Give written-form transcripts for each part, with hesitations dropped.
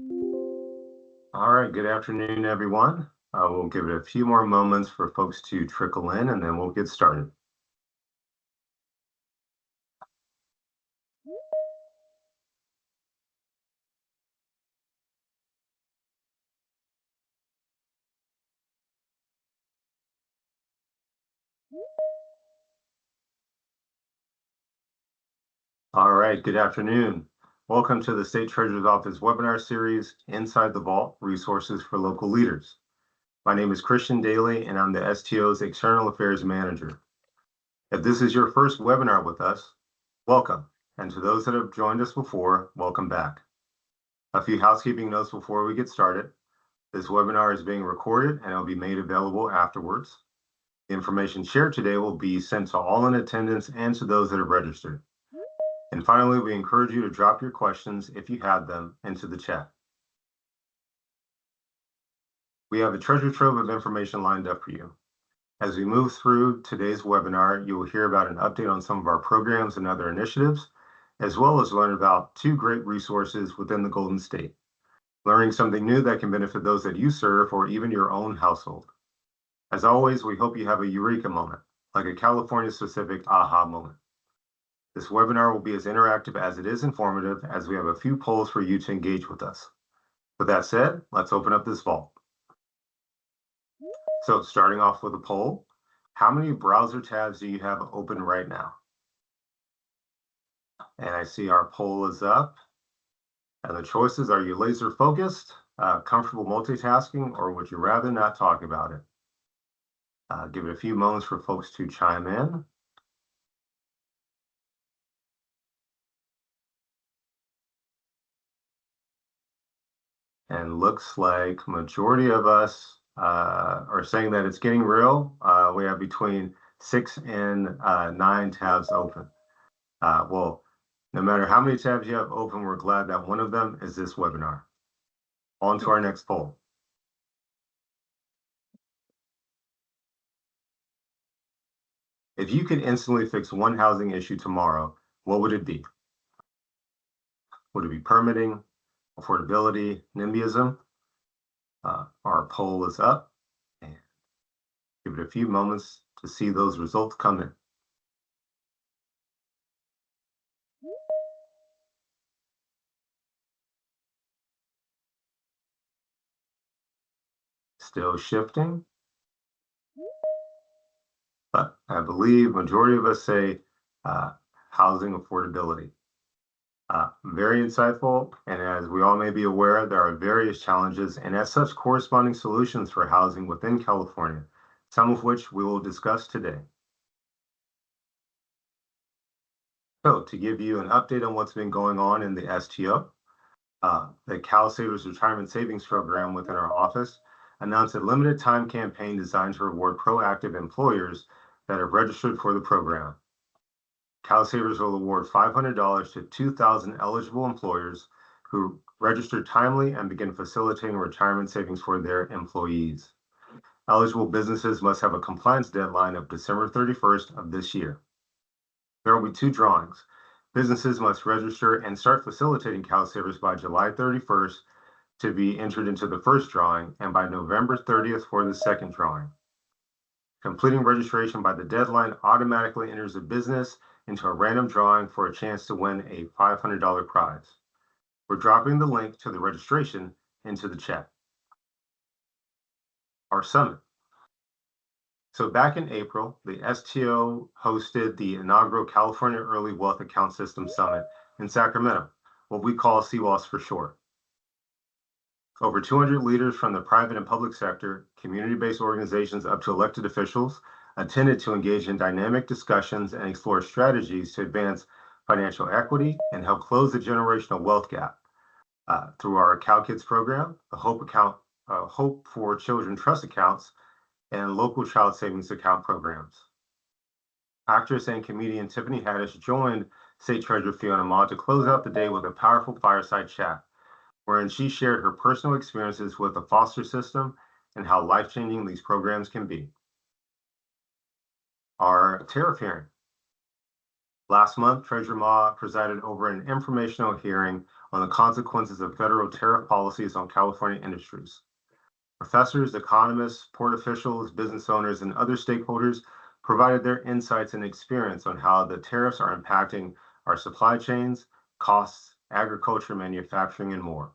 All right, good afternoon, everyone. We'll give it a few more moments for folks to trickle in, and then we'll get started. All right, good afternoon. Welcome to the State Treasurer's Office webinar series, Inside the Vault, Resources for Local Leaders. My name is Christian Daly, and I'm the STO's External Affairs Manager. If this is your first webinar with us, welcome. And to those that have joined us before, welcome back. A few housekeeping notes before we get started. This webinar is being recorded and it will be made available afterwards. The information shared today will be sent to all in attendance and to those that have registered. And finally, we encourage you to drop your questions, if you have them, into the chat. We have a treasure trove of information lined up for you. As we move through today's webinar, you will hear about an update on some of our programs and other initiatives, as well as learn about two great resources within the Golden State. Learning something new that can benefit those that you serve or even your own household. As always, we hope you have a eureka moment, like a California-specific aha moment. This webinar will be as interactive as it is informative, as we have a few polls for you to engage with us. With that said, let's open up this vault. So starting off with a poll, how many browser tabs do you have open right now? And I see our poll is up. And the choices, are you laser focused, comfortable multitasking, or would you rather not talk about it? Give it a few moments for folks to chime in. And looks like majority of us are saying that it's getting real. We have between 6 and 9 tabs open. Well, no matter how many tabs you have open, we're glad that one of them is this webinar. On to our next poll. If you could instantly fix one housing issue tomorrow, what would it be? Would it be permitting, affordability, NIMBYism? Our poll is up, and give it a few moments to see those results come in. Still shifting, but I believe majority of us say housing affordability. Very insightful, and as we all may be aware, there are various challenges and as such corresponding solutions for housing within California, some of which we will discuss today. So to give you an update on what's been going on in the STO, the CalSavers Retirement Savings Program within our office announced a limited time campaign designed to reward proactive employers that have registered for the program. CalSavers will award $500 to 2,000 eligible employers who register timely and begin facilitating retirement savings for their employees. Eligible businesses must have a compliance deadline of December 31st of this year. There will be 2 drawings. Businesses must register and start facilitating CalSavers by July 31st to be entered into the first drawing, and by November 30th for the second drawing. Completing registration by the deadline automatically enters a business into a random drawing for a chance to win a $500 prize. We're dropping the link to the registration into the chat. Our summit. So back in April, the STO hosted the inaugural California Early Wealth Account System Summit in Sacramento, what we call CWAS for short. Over 200 leaders from the private and public sector, community-based organizations up to elected officials attended to engage in dynamic discussions and explore strategies to advance financial equity and help close the generational wealth gap through our CalKids program, the Hope for Children Trust Accounts, and local child savings account programs. Actress and comedian Tiffany Haddish joined State Treasurer Fiona Ma to close out the day with a powerful fireside chat, wherein she shared her personal experiences with the foster system and how life-changing these programs can be. Our tariff hearing. Last month, Treasurer Ma presided over an informational hearing on the consequences of federal tariff policies on California industries. Professors, economists, port officials, business owners, and other stakeholders provided their insights and experience on how the tariffs are impacting our supply chains, costs, agriculture, manufacturing, and more.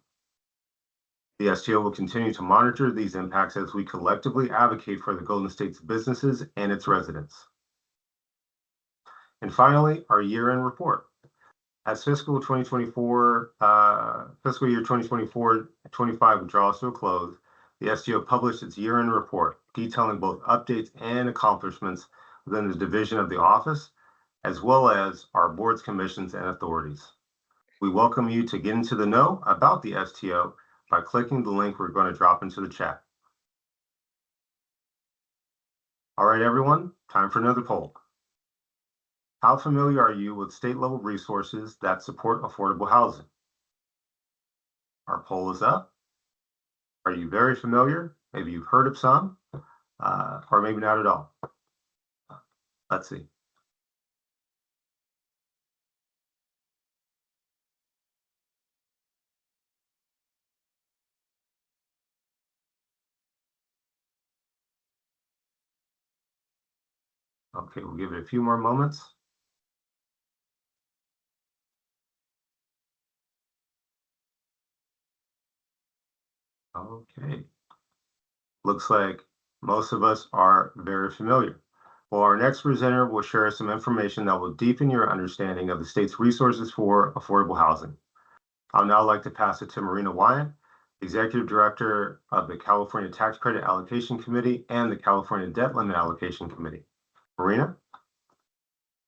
The STO will continue to monitor these impacts as we collectively advocate for the Golden State's businesses and its residents. And finally, our year-end report. As fiscal year 2024-25 draws to a close, the STO published its year-end report detailing both updates and accomplishments within the division of the office, as well as our boards, commissions, and authorities. We welcome you to get into the know about the STO by clicking the link we're going to drop into the chat. All right, everyone, time for another poll. How familiar are you with state-level resources that support affordable housing? Our poll is up. Are you very familiar? Maybe you've heard of some, or maybe not at all. Let's see. Okay, we'll give it a few more moments. Okay. Looks like most of us are very familiar. Well, our next presenter will share some information that will deepen your understanding of the state's resources for affordable housing. I'll now like to pass it to Marina Wyatt, Executive Director of the California Tax Credit Allocation Committee and the California Debt Limit Allocation Committee. Marina?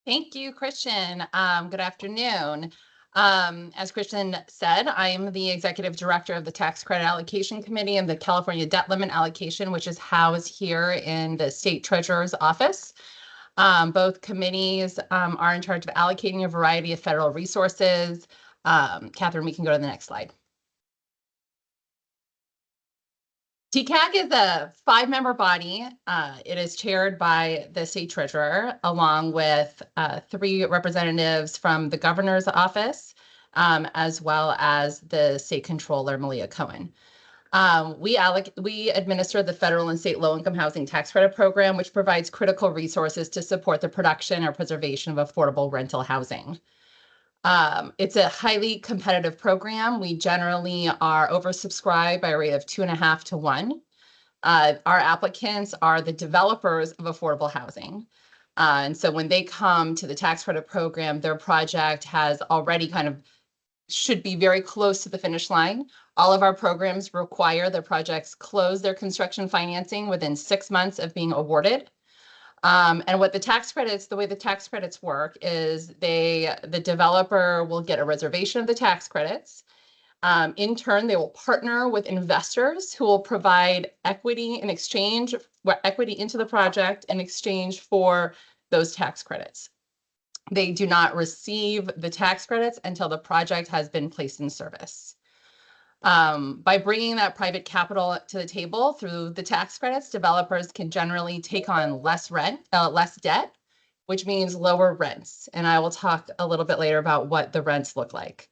Thank you, Christian. Good afternoon. As Christian said, I am the Executive Director of the Tax Credit Allocation Committee and the California Debt Limit Allocation, which is housed here in the State Treasurer's Office. Both committees are in charge of allocating a variety of federal resources. Catherine, we can go to the next slide. TCAC is a 5-member body. It is chaired by the state treasurer, along with 3 representatives from the governor's office, as well as the state controller, Malia Cohen. We administer the federal and state low-income housing tax credit program, which provides critical resources to support the production or preservation of affordable rental housing. It's a highly competitive program. We generally are oversubscribed by a rate of 2.5 to 1. Our applicants are the developers of affordable housing. And so when they come to the tax credit program, their project has already should be very close to the finish line. All of our programs require their projects close their construction financing within 6 months of being awarded. And what the way the tax credits work is the developer will get a reservation of the tax credits. In turn, they will partner with investors who will provide equity into the project in exchange for those tax credits. They do not receive the tax credits until the project has been placed in service. By bringing that private capital to the table through the tax credits, developers can generally take on less debt, which means lower rents. And I will talk a little bit later about what the rents look like.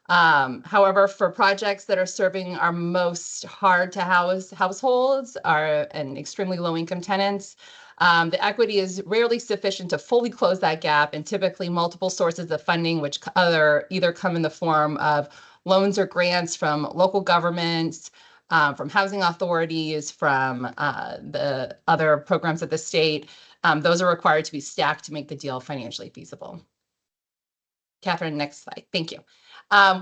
However, for projects that are serving our most hard to house households and extremely low income tenants, the equity is rarely sufficient to fully close that gap, and typically multiple sources of funding, which either come in the form of loans or grants from local governments, from housing authorities, from the other programs at the state. Those are required to be stacked to make the deal financially feasible. Catherine, next slide. Thank you.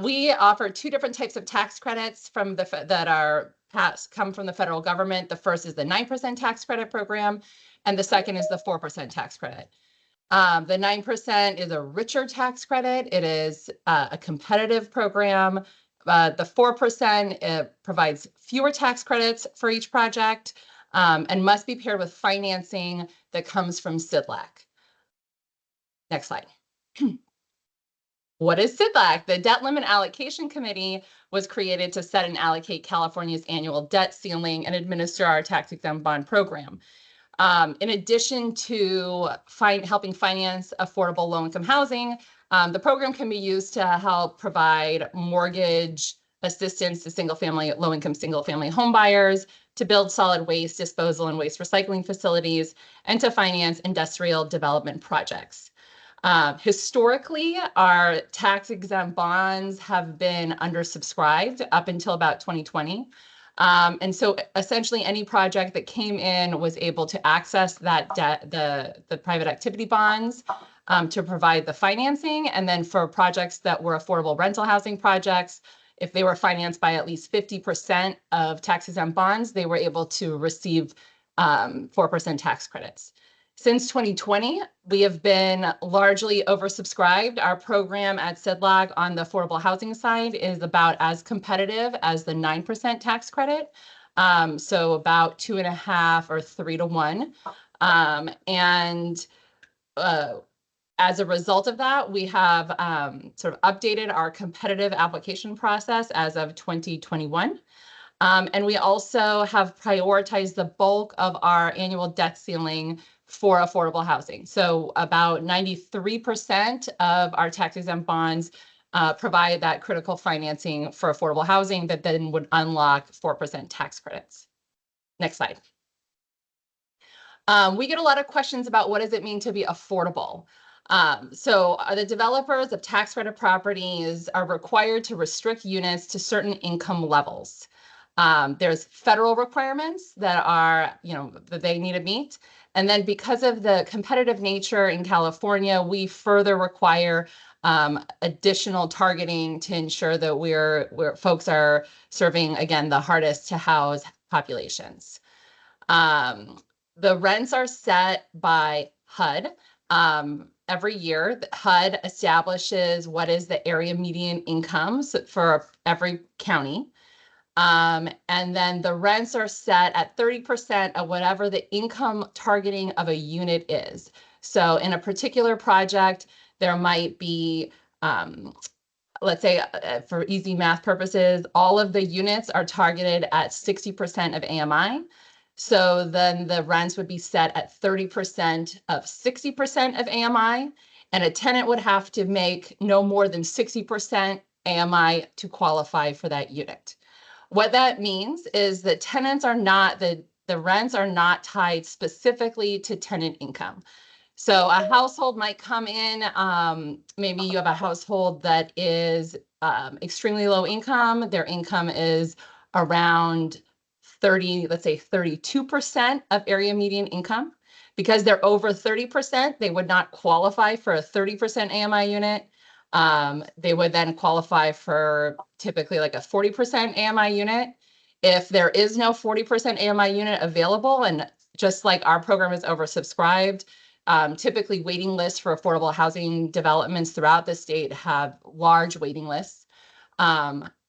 We offer 2 different types of tax credits come from the federal government. The first is the 9% tax credit program, and the second is the 4% tax credit. The 9% is a richer tax credit. It is a competitive program. The 4% provides fewer tax credits for each project and must be paired with financing that comes from CDLAC. Next slide. What is CDLAC? The Debt Limit Allocation Committee was created to set and allocate California's annual debt ceiling and administer our tax-exempt bond program. In addition to helping finance affordable low-income housing, the program can be used to help provide mortgage assistance to low-income single-family home buyers, to build solid waste disposal and waste recycling facilities, and to finance industrial development projects. Historically, our tax-exempt bonds have been undersubscribed up until about 2020. And so essentially any project that came in was able to access that debt, the private activity bonds, to provide the financing. And then for projects that were affordable rental housing projects, if they were financed by at least 50% of tax-exempt bonds, they were able to receive 4% tax credits. Since 2020, we have been largely oversubscribed. Our program at CIDLAG on the affordable housing side is about as competitive as the 9% tax credit. So about 2.5 or 3 to 1. As a result of that, we have sort of updated our competitive application process as of 2021. And we also have prioritized the bulk of our annual debt ceiling for affordable housing. So about 93% of our tax-exempt bonds provide that critical financing for affordable housing that then would unlock 4% tax credits. Next slide. We get a lot of questions about what does it mean to be affordable? So the developers of tax credit properties are required to restrict units to certain income levels. There's federal requirements that are, that they need to meet. And then because of the competitive nature in California, we further require additional targeting to ensure that folks are serving, again, the hardest to house populations. The rents are set by HUD. Every year, HUD establishes what is the area median incomes for every county. And then the rents are set at 30% of whatever the income targeting of a unit is. So in a particular project, there might be, let's say for easy math purposes, all of the units are targeted at 60% of AMI. So then the rents would be set at 30% of 60% of AMI, and a tenant would have to make no more than 60% AMI to qualify for that unit. What that means is that tenants are not, the rents are not tied specifically to tenant income. So a household might come in, maybe you have a household that is extremely low income. Their income is around 30, let's say 32% of area median income. Because they're over 30%, they would not qualify for a 30% AMI unit. They would then qualify for typically like a 40% AMI unit. If there is no 40% AMI unit available, and just like our program is oversubscribed, typically waiting lists for affordable housing developments throughout the state have large waiting lists.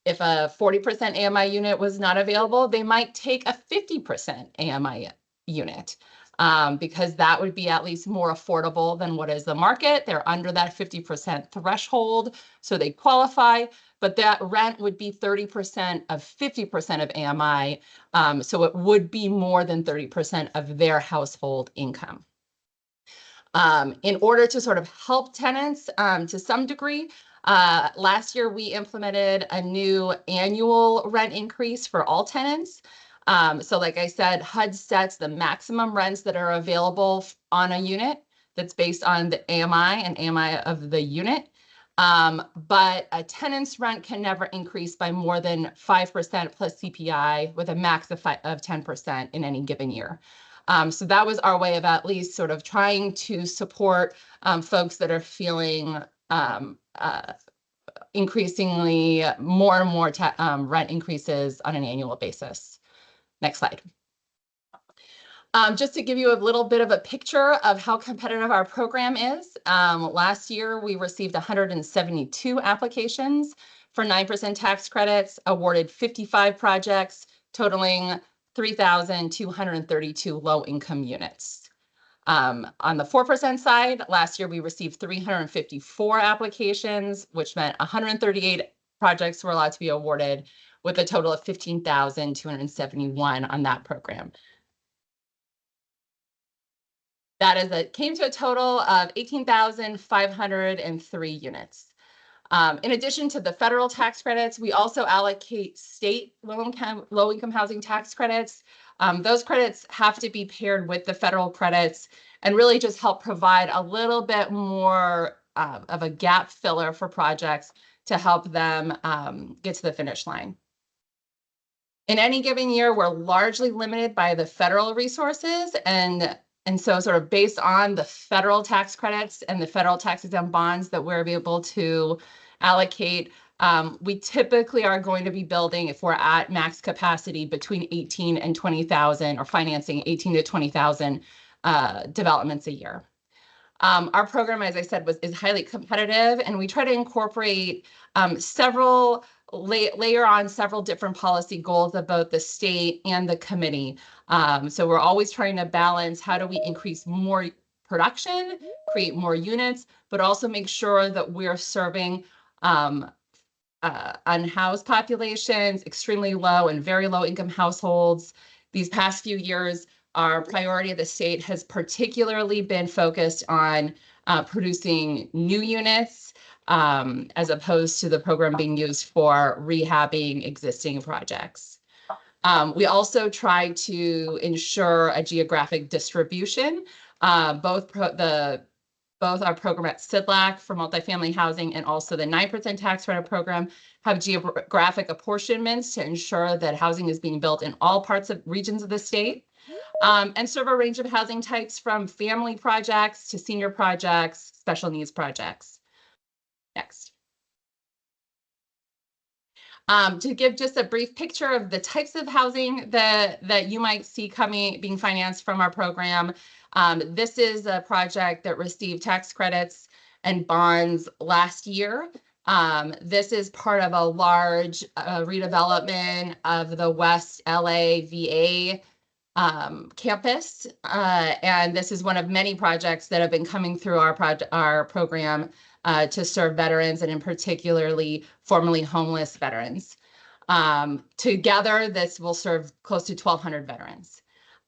If a 40% AMI unit was not available, they might take a 50% AMI unit. Because that would be at least more affordable than what is the market. They're under that 50% threshold, so they qualify, but that rent would be 30% of 50% of AMI, so it would be more than 30% of their household income. In order to sort of help tenants to some degree, last year we implemented a new annual rent increase for all tenants. So like I said, HUD sets the maximum rents that are available on a unit that's based on the AMI and AMI of the unit. But a tenant's rent can never increase by more than 5% plus CPI with a max of 10% in any given year. So that was our way of at least sort of trying to support folks that are feeling increasingly more and more rent increases on an annual basis. Next slide. Just to give you a little bit of a picture of how competitive our program is. Last year, we received 172 applications for 9% tax credits, awarded 55 projects, totaling 3,232 low-income units. On the 4% side, last year we received 354 applications, which meant 138 projects were allowed to be awarded, with a total of 15,271 on that program. came to a total of 18,503 units. In addition to the federal tax credits, we also allocate state low-income housing tax credits. Those credits have to be paired with the federal credits and really just help provide a little bit more of a gap filler for projects to help them get to the finish line. In any given year, we're largely limited by the federal resources, and so sort of based on the federal tax credits and the federal tax exempt bonds that we're able to allocate, we typically are going to be building, if we're at max capacity, between 18 and 20,000, or financing 18 to 20,000 developments a year. Our program, as I said, is highly competitive, and we try to incorporate layer on several different policy goals of both the state and the committee. So we're always trying to balance how do we increase more production, create more units, but also make sure that we're serving unhoused populations, extremely low and very low income households. These past few years, our priority of the state has particularly been focused on producing new units, as opposed to the program being used for rehabbing existing projects. We also try to ensure a geographic distribution. Both our program at SIDLAC for multifamily housing and also the 9% tax credit program have geographic apportionments to ensure that housing is being built in all regions of the state, and serve a range of housing types from family projects to senior projects, special needs projects. Next. To give just a brief picture of the types of housing that you might see being financed from our program. This is a project that received tax credits and bonds last year. This is part of a large redevelopment of the West LA VA campus. And this is one of many projects that have been coming through our program to serve veterans, and in particularly formerly homeless veterans. Together, this will serve close to 1,200 veterans.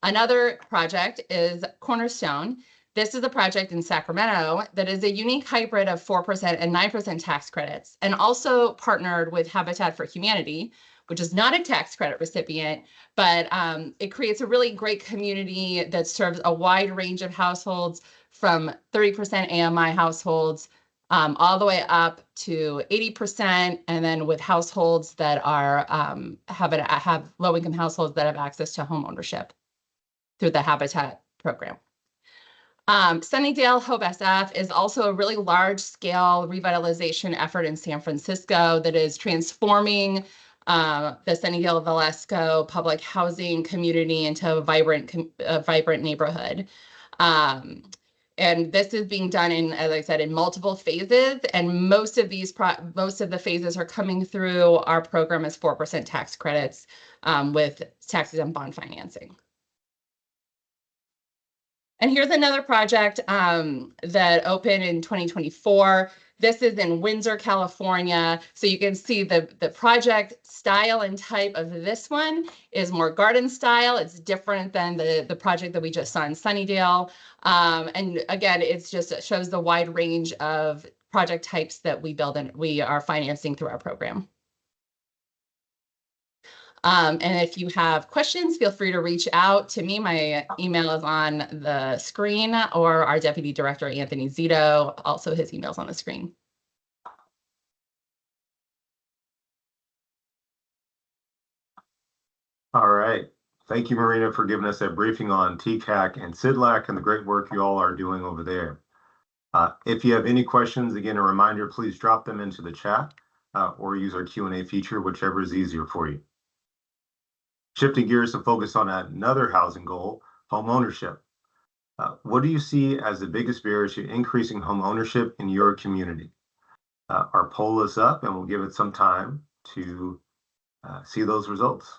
Another project is Cornerstone. This is a project in Sacramento that is a unique hybrid of 4% and 9% tax credits, and also partnered with Habitat for Humanity, which is not a tax credit recipient, but it creates a really great community that serves a wide range of households, from 30% AMI households all the way up to 80%, and then with households that are have low-income households that have access to home ownership through the Habitat program. Sunnydale Hope SF is also a really large-scale revitalization effort in San Francisco that is transforming the Sunnydale Valesco public housing community into a vibrant neighborhood. And this is being done in, as I said, in multiple phases, and most of the phases are coming through our program as 4% tax credits with tax exempt bond financing. And here's another project that opened in 2024. This is in Windsor, California. So you can see the project style and type of this one is more garden style. It's different than the project that we just saw in Sunnydale. And again, it shows the wide range of project types that we build and we are financing through our program. And if you have questions, feel free to reach out to me. My email is on the screen, or our Deputy Director, Anthony Zito, also his email's on the screen. All right. Thank you, Marina, for giving us that briefing on TCAC and SIDLAC and the great work you all are doing over there. If you have any questions, again, a reminder, please drop them into the chat or use our Q&A feature, whichever is easier for you. Shifting gears to focus on another housing goal, home ownership. What do you see as the biggest barrier to increasing home ownership in your community? Our poll is up, and we'll give it some time to see those results.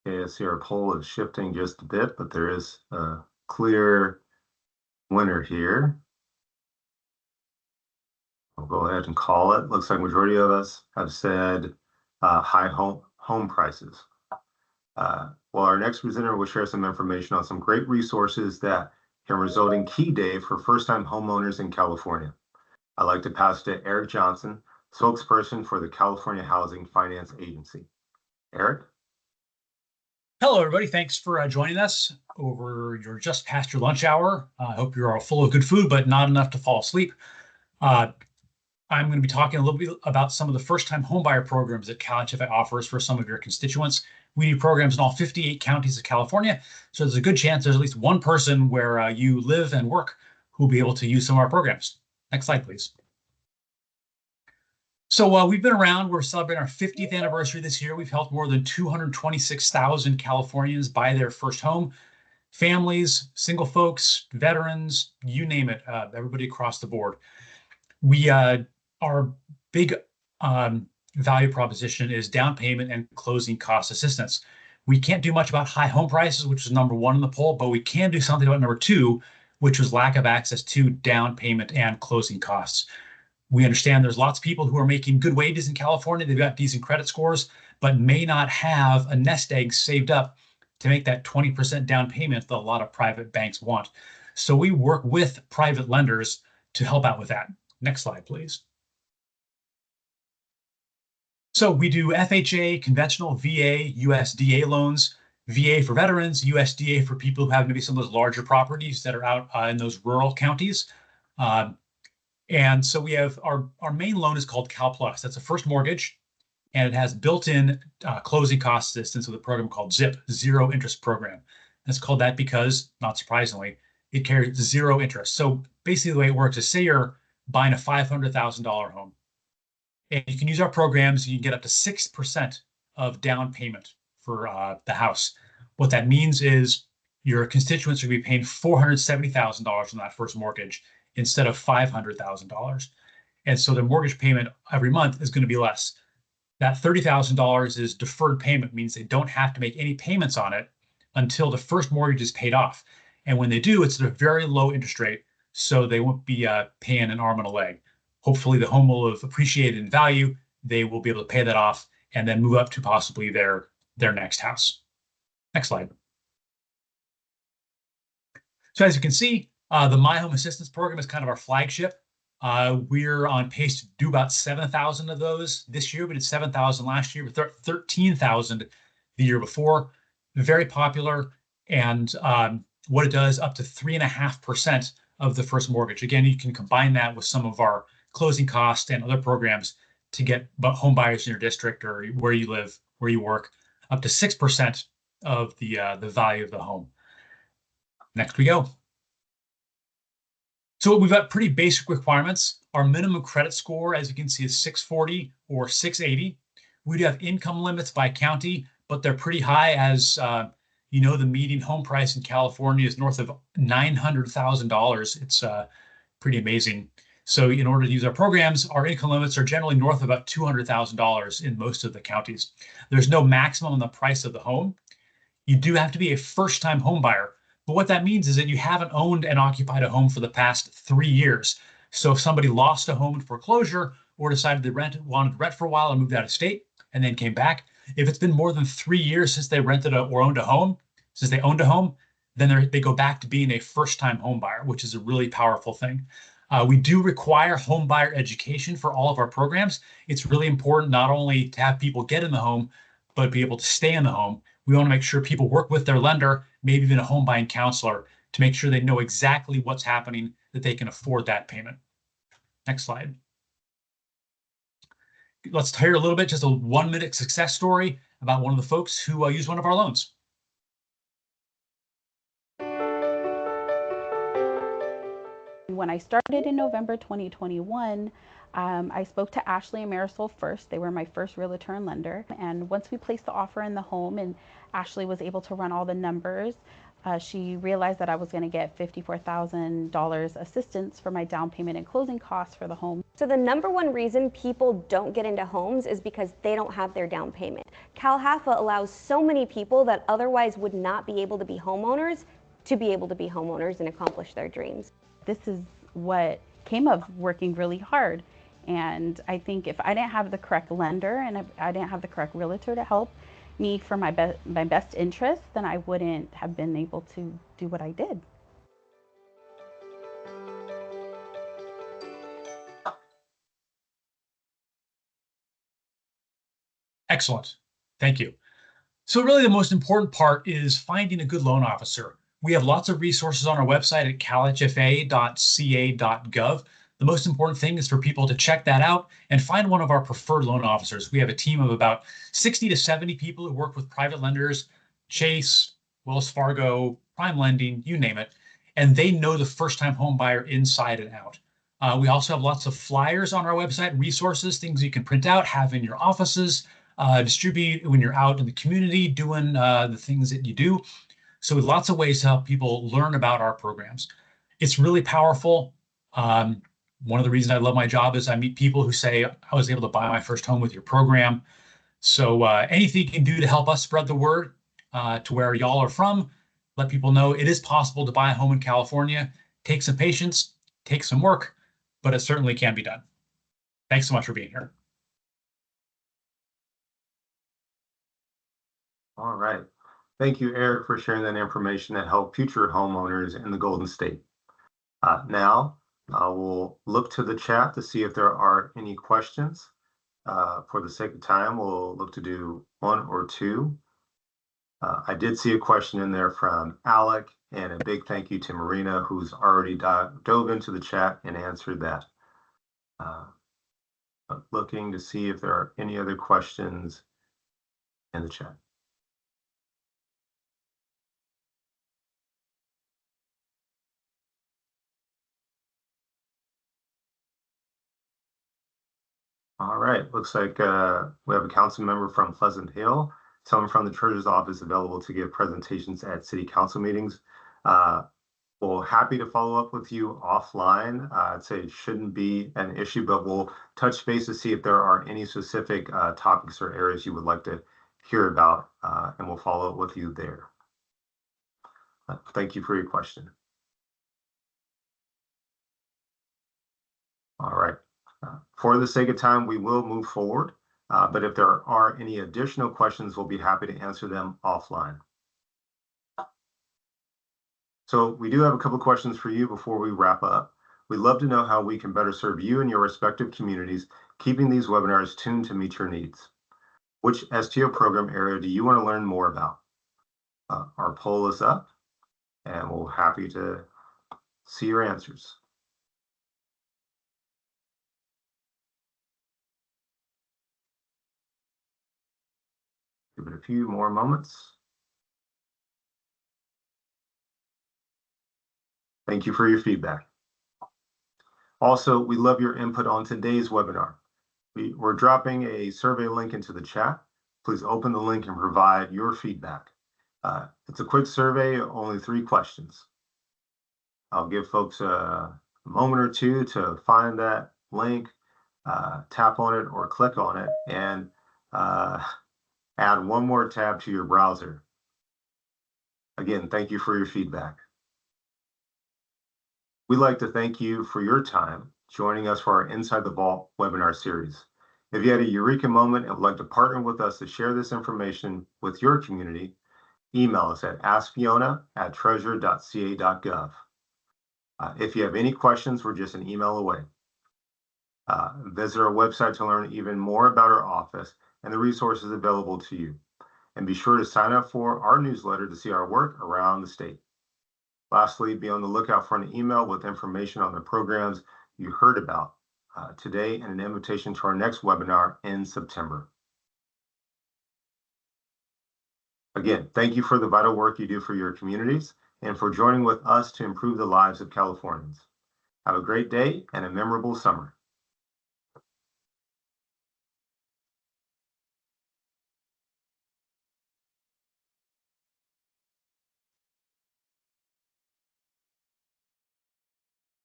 Okay, I see our poll is shifting just a bit, but there is a clear winner here. I'll go ahead and call it. Looks like majority of us have said high home prices. Well, our next presenter will share some information on some great resources that can result in key day for first-time homeowners in California. I'd like to pass to Eric Johnson, spokesperson for the California Housing Finance Agency. Eric? Hello, everybody. Thanks for joining us over your just past your lunch hour. I hope you're all full of good food, but not enough to fall asleep. I'm going to be talking a little bit about some of the first-time homebuyer programs that CalHFA offers for some of your constituents. We do programs in all 58 counties of California, so there's a good chance there's at least one person where you live and work who will be able to use some of our programs. Next slide, please. So we've been around. We're celebrating our 50th anniversary this year. We've helped more than 226,000 Californians buy their first home. Families, single folks, veterans, you name it, everybody across the board. Our big value proposition is down payment and closing cost assistance. We can't do much about high home prices, which is number one in the poll, but we can do something about number two, which was lack of access to down payment and closing costs. We understand there's lots of people who are making good wages in California. They've got decent credit scores, but may not have a nest egg saved up to make that 20% down payment that a lot of private banks want. So we work with private lenders to help out with that. Next slide, please. So we do FHA, conventional, VA, USDA loans, VA for veterans, USDA for people who have maybe some of those larger properties that are out in those rural counties. And so we have our main loan is called CalPlus. That's a first mortgage, and it has built-in closing cost assistance with a program called ZIP, Zero Interest Program. And it's called that because, not surprisingly, it carries zero interest. So basically the way it works is, say you're buying a $500,000 home, and you can use our programs. You can get up to 6% of down payment for the house. What that means is your constituents are going to be paying $470,000 on that first mortgage instead of $500,000. And so the mortgage payment every month is going to be less. That $30,000 is deferred payment, means they don't have to make any payments on it until the first mortgage is paid off. And when they do, it's at a very low interest rate, so they won't be paying an arm and a leg. Hopefully the home will have appreciated in value. They will be able to pay that off and then move up to possibly their next house. Next slide. So as you can see, the My Home Assistance Program is kind of our flagship. We're on pace to do about 7,000 of those this year. We did 7,000 last year, but 13,000 the year before. Very popular, and what it does, up to 3.5% of the first mortgage. Again, you can combine that with some of our closing costs and other programs to get home buyers in your district or where you live, where you work, up to 6% of the value of the home. Next we go. So we've got pretty basic requirements. Our minimum credit score, as you can see, is 640 or 680. We do have income limits by county, but they're pretty high. As you know, the median home price in California is north of $900,000. It's pretty amazing. So in order to use our programs, our income limits are generally north of about $200,000 in most of the counties. There's no maximum on the price of the home. You do have to be a first-time home buyer. But what that means is that you haven't owned and occupied a home for the past 3 years. So if somebody lost a home in foreclosure or decided they wanted to rent for a while and moved out of state and then came back, if it's been more than 3 years since they rented or owned a home, then they go back to being a first-time home buyer, which is a really powerful thing. We do require home buyer education for all of our programs. It's really important not only to have people get in the home, but be able to stay in the home. We want to make sure people work with their lender, maybe even a home buying counselor, to make sure they know exactly what's happening, that they can afford that payment. Next slide. Let's hear a little bit, just a 1-minute success story about one of the folks who used one of our loans. When I started in November 2021, I spoke to Ashley and Marisol first. They were my first realtor and lender. And once we placed the offer in the home and Ashley was able to run all the numbers, she realized that I was going to get $54,000 assistance for my down payment and closing costs for the home. So the number one reason people don't get into homes is because they don't have their down payment. CalHFA allows so many people that otherwise would not be able to be homeowners to be able to be homeowners and accomplish their dreams. This is what came of working really hard, And I think if I didn't have the correct lender and if I didn't have the correct realtor to help me for my best interest, then I wouldn't have been able to do what I did. Excellent. Thank you. So really the most important part is finding a good loan officer. We have lots of resources on our website at calhfa.ca.gov. The most important thing is for people to check that out and find one of our preferred loan officers. We have a team of about 60 to 70 people who work with private lenders, Chase, Wells Fargo, Prime Lending, you name it, and they know the first-time home buyer inside and out. We also have lots of flyers on our website, resources, things you can print out, have in your offices, distribute when you're out in the community doing the things that you do. So lots of ways to help people learn about our programs. It's really powerful. One of the reasons I love my job is I meet people who say, I was able to buy my first home with your program. So anything you can do to help us spread the word to where y'all are from, let people know it is possible to buy a home in California. Take some patience, take some work, but it certainly can be done. Thanks so much for being here. All right. Thank you, Eric, for sharing that information to help future homeowners in the Golden State. Now, I will look to the chat to see if there are any questions. For the sake of time, we'll look to do one or two. I did see a question in there from Alec, and a big thank you to Marina, who's already dove into the chat and answered that. Looking to see if there are any other questions in the chat. All right, looks like we have a council member from Pleasant Hill, someone from the treasurer's office available to give presentations at city council meetings. We're happy to follow up with you offline. I'd say it shouldn't be an issue, but we'll touch base to see if there are any specific topics or areas you would like to hear about, and we'll follow up with you there. Thank you for your question. All right. For the sake of time, we will move forward, but if there are any additional questions, we'll be happy to answer them offline. So we do have a couple questions for you before we wrap up. We'd love to know how we can better serve you and your respective communities, keeping these webinars tuned to meet your needs. Which STO program area do you want to learn more about? Our poll is up, and we're happy to see your answers. Give it a few more moments. Thank you for your feedback. Also, we love your input on today's webinar. We're dropping a survey link into the chat. Please open the link and provide your feedback. It's a quick survey, only 3 questions. I'll give folks a moment or two to find that link, tap on it or click on it, and add one more tab to your browser. Again, thank you for your feedback. We'd like to thank you for your time joining us for our Inside the Vault webinar series. If you had a eureka moment and would like to partner with us to share this information with your community, email us at askfiona@treasurer.ca.gov. If you have any questions, we're just an email away. Visit our website to learn even more about our office and the resources available to you. And be sure to sign up for our newsletter to see our work around the state. Lastly, be on the lookout for an email with information on the programs you heard about today and an invitation to our next webinar in September. Again, thank you for the vital work you do for your communities and for joining with us to improve the lives of Californians. Have a great day and a memorable summer.